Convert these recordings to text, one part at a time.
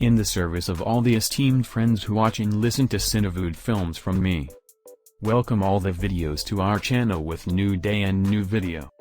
in the service of all the esteemed friends who watch and listen to Cinefood films from me. Welcome all the videos to our channel with new day and new video.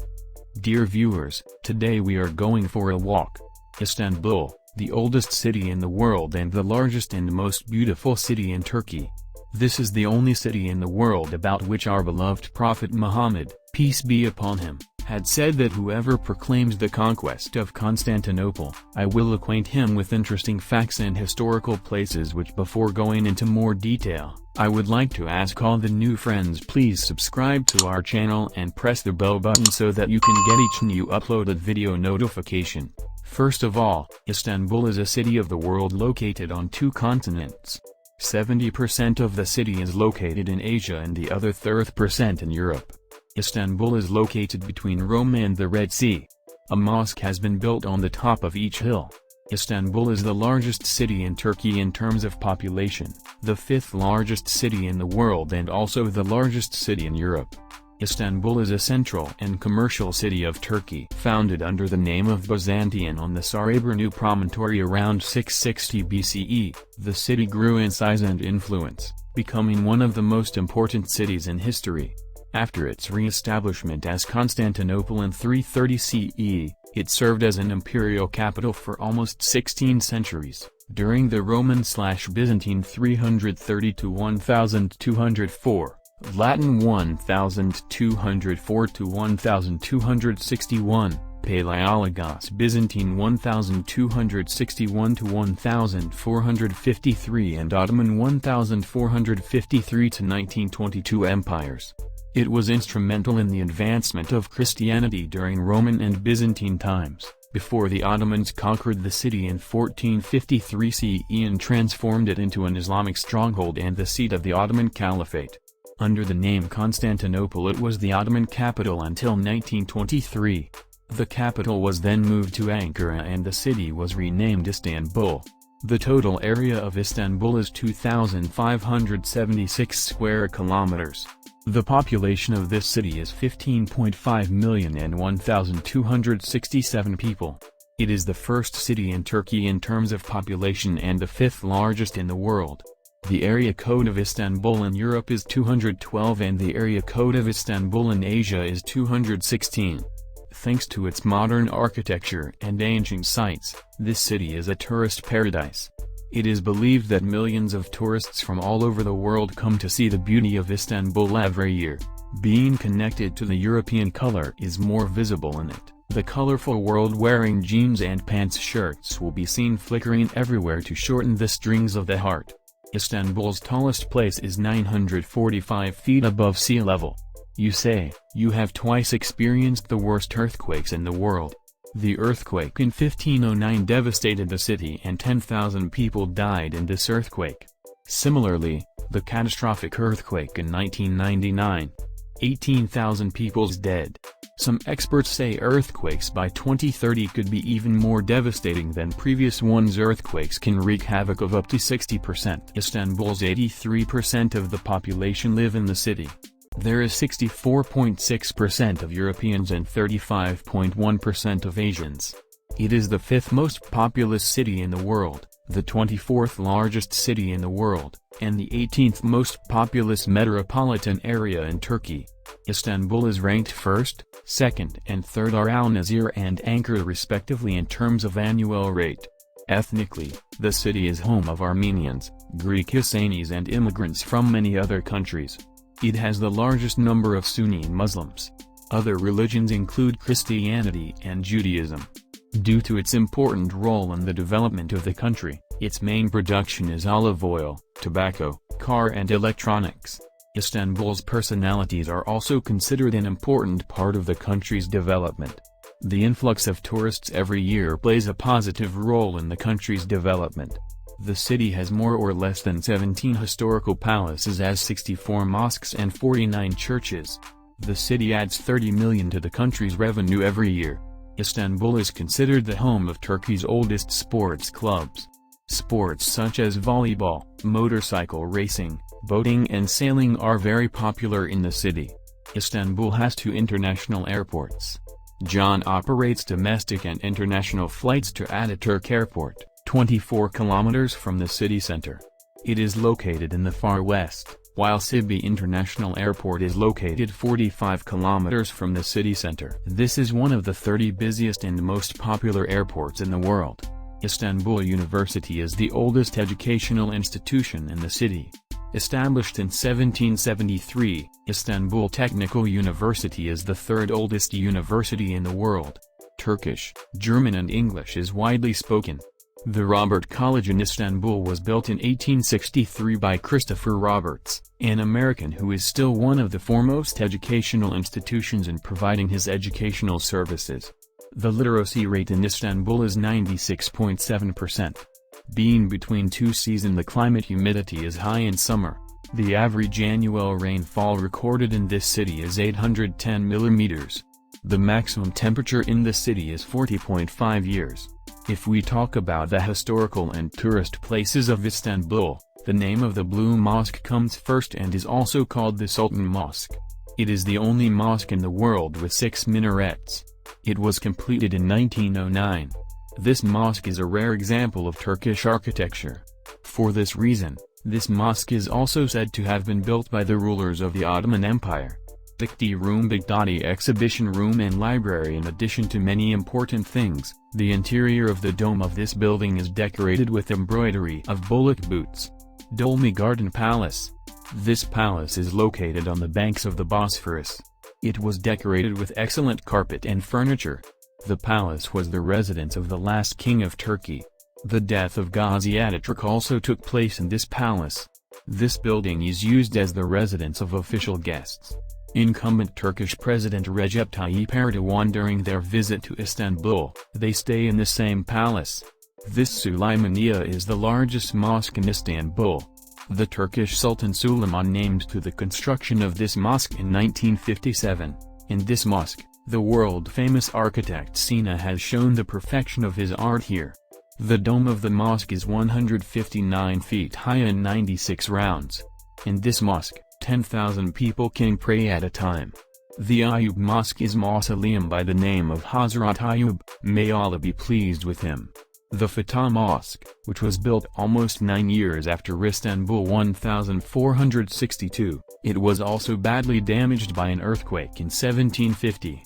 Dear viewers, today we are going for a walk. Istanbul, the oldest city in the world and the largest and most beautiful city in Turkey. This is the only city in the world about which our beloved Prophet Muhammad, peace be upon him, had said that whoever proclaims the conquest of Constantinople, I will acquaint him with interesting facts and historical places which before going into more detail, I would like to ask all the new friends please subscribe to our channel and press the bell button so that you can get each new uploaded video notification. First of all, Istanbul is a city of the world located on 2 continents. 70% of the city is located in Asia and the other 30% in Europe. Istanbul is located between Rome and the Red Sea. A mosque has been built on the top of each hill. Istanbul is the largest city in Turkey in terms of population, the 5th largest city in the world and also the largest city in Europe. Istanbul is a central and commercial city of Turkey, founded under the name of Byzantium on the Saraburnu promontory around 660 BCE. The city grew in size and influence, becoming one of the most important cities in history. After its re-establishment as Constantinople in 330 CE, it served as an imperial capital for almost 16 centuries, during the Roman/Byzantine 330 to 1204, Latin 1204 to 1261, Palaiologos Byzantine 1261 to 1453 and Ottoman 1453 to 1922 empires. It was instrumental in the advancement of Christianity during Roman and Byzantine times, before the Ottomans conquered the city in 1453 CE and transformed it into an Islamic stronghold and the seat of the Ottoman Caliphate. Under the name Constantinople it was the Ottoman capital until 1923. The capital was then moved to Ankara and the city was renamed Istanbul. The total area of Istanbul is 2,576 square kilometers. The population of this city is 15.5 million and 1,267 people. It is the first city in Turkey in terms of population and the 5th largest in the world. The area code of Istanbul in Europe is 212 and the area code of Istanbul in Asia is 216. Thanks to its modern architecture and ancient sites, this city is a tourist paradise. It is believed that millions of tourists from all over the world come to see the beauty of Istanbul every year. Being connected to the European color is more visible in it. The colorful world-wearing jeans and pants shirts will be seen flickering everywhere to shorten the strings of the heart. Istanbul's tallest place is 945 feet above sea level. You say, you have twice experienced the worst earthquakes in the world. The earthquake in 1509 devastated the city and 10,000 people died in this earthquake. Similarly, the catastrophic earthquake in 1999. 18,000 people's dead. Some experts say earthquakes by 2030 could be even more devastating than previous ones. Earthquakes can wreak havoc of up to 60%. Istanbul's 83% of the population live in the city. There is 64.6% of Europeans and 35.1% of Asians. It is the 5th most populous city in the world, the 24th largest city in the world, and the 18th most populous metropolitan area in Turkey. Istanbul is ranked 1st, 2nd and 3rd are Al Nazir and Ankara respectively in terms of annual rate. Ethnically, the city is home of Armenians, Greek Icenians and immigrants from many other countries. It has the largest number of Sunni Muslims. Other religions include Christianity and Judaism. Due to its important role in the development of the country, its main production is olive oil, tobacco, car and electronics. Istanbul's personalities are also considered an important part of the country's development. The influx of tourists every year plays a positive role in the country's development. The city has more or less than 17 historical palaces, has 64 mosques and 49 churches. The city adds 30 million to the country's revenue every year. Istanbul is considered the home of Turkey's oldest sports clubs. Sports such as volleyball, motorcycle racing, boating and sailing are very popular in the city. Istanbul has 2 international airports. John operates domestic and international flights to Ataturk Airport. 24 kilometers from the city center. It is located in the far west, while Sibi International Airport is located 45 kilometers from the city center. This is one of the 30 busiest and most popular airports in the world. Istanbul University is the oldest educational institution in the city. Established in 1773, Istanbul Technical University is the third oldest university in the world. Turkish, German and English is widely spoken. The Robert College in Istanbul was built in 1863 by Christopher Roberts, an American who is still one of the foremost educational institutions in providing his educational services. The literacy rate in Istanbul is 96.7%. Being between two seasons, the climate humidity is high in summer. The average annual rainfall recorded in this city is 810 millimeters. The maximum temperature in the city is 40.5 years. If we talk about the historical and tourist places of Istanbul, the name of the Blue Mosque comes first and is also called the Sultan Mosque. It is the only mosque in the world with 6 minarets. It was completed in 1909. This mosque is a rare example of Turkish architecture. For this reason, this mosque is also said to have been built by the rulers of the Ottoman Empire. Dikti Room, Baghdadi Exhibition Room and Library. In addition to many important things, the interior of the dome of this building is decorated with embroidery of bullock boots. Dolmi Garden Palace. This palace is located on the banks of the Bosphorus. It was decorated with excellent carpet and furniture. The palace was the residence of the last king of Turkey. The death of Gazi Ataturk also took place in this palace. This building is used as the residence of official guests. Incumbent Turkish President Recep Tayyip Erdogan, during their visit to Istanbul, they stay in the same palace. This Süleymaniye is the largest mosque in Istanbul. The Turkish Sultan Suleiman named to the construction of this mosque in 1957. In this mosque, the world-famous architect Sina has shown the perfection of his art here. The dome of the mosque is 159 feet high and 96 rounds. In this mosque, 10,000 people can pray at a time. The Ayub Mosque is mausoleum by the name of Hazrat Ayub, may Allah be pleased with him. The Fatah Mosque, which was built almost 9 years after Istanbul 1462, it was also badly damaged by an earthquake in 1750.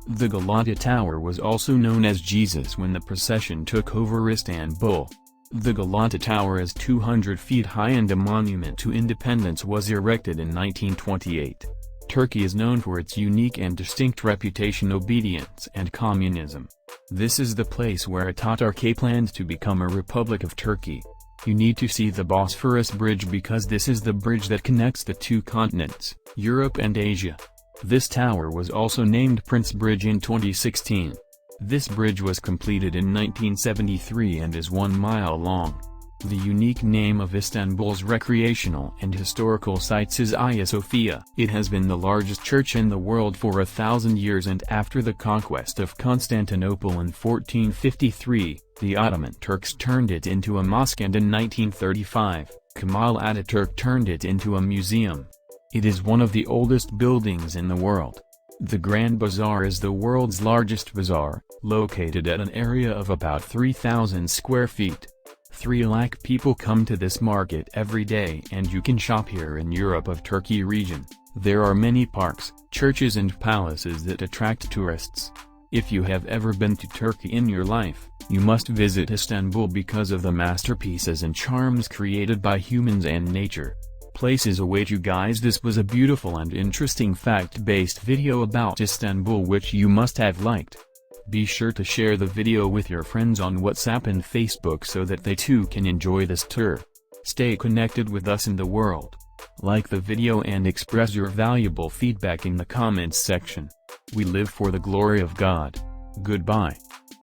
The Galata Tower was also known as Jesus when the procession took over Istanbul. The Galata Tower is 200 feet high and a monument to independence was erected in 1928. Turkey is known for its unique and distinct reputation, obedience and communism. This is the place where Atatürk planned to become a Republic of Turkey. You need to see the Bosphorus Bridge because this is the bridge that connects the two continents, Europe and Asia. This tower was also named Prince Bridge in 2016. This bridge was completed in 1973 and is 1 mile long. The unique name of Istanbul's recreational and historical sites is Hagia Sophia. It has been the largest church in the world for 1,000 years, and after the conquest of Constantinople in 1453, the Ottoman Turks turned it into a mosque, and in 1935, Kemal Ataturk turned it into a museum. It is one of the oldest buildings in the world. The Grand Bazaar is the world's largest bazaar, located at an area of about 3,000 square feet. 3 lakh people come to this market every day, and you can shop here in Europe of Turkey region. There are many parks, churches and palaces that attract tourists. If you have ever been to Turkey in your life, you must visit Istanbul because of the masterpieces and charms created by humans and nature. Places await you guys. This was a beautiful and interesting fact-based video about Istanbul which you must have liked. Be sure to share the video with your friends on WhatsApp and Facebook so that they too can enjoy this tour. Stay connected with us in the world. Like the video and express your valuable feedback in the comments section. We live for the glory of God. Goodbye.